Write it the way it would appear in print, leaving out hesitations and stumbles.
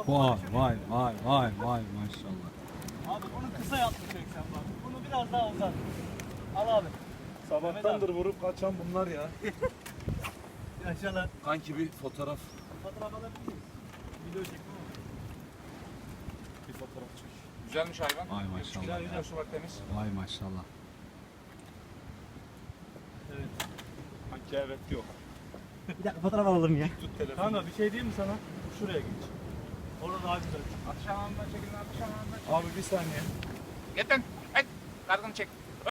Vay maşallah. Abi bunu kısa yapmayacaksın bak. Bunu biraz daha uzat. Al abi. Sabahtandır vurup kaçan bunlar ya. Yaşa lan. Kanki bir fotoğraf. Fotoğraf alabilir miyiz? Video çekme mi? Bir fotoğraf çek. Güzelmiş hayvan. Vay maşallah. Güzel güzel, şu bak temiz. Vay maşallah. Evet. Kanki evet yok. Bir dakika fotoğraf alalım ya. Tut telefonu. Kanka bir şey diyeyim mi sana? Şuraya geç. Orada daha güzel. Atış alanından çekilin, atış alanından. Abi bir saniye. Git lan. Hadi. Kargını çek.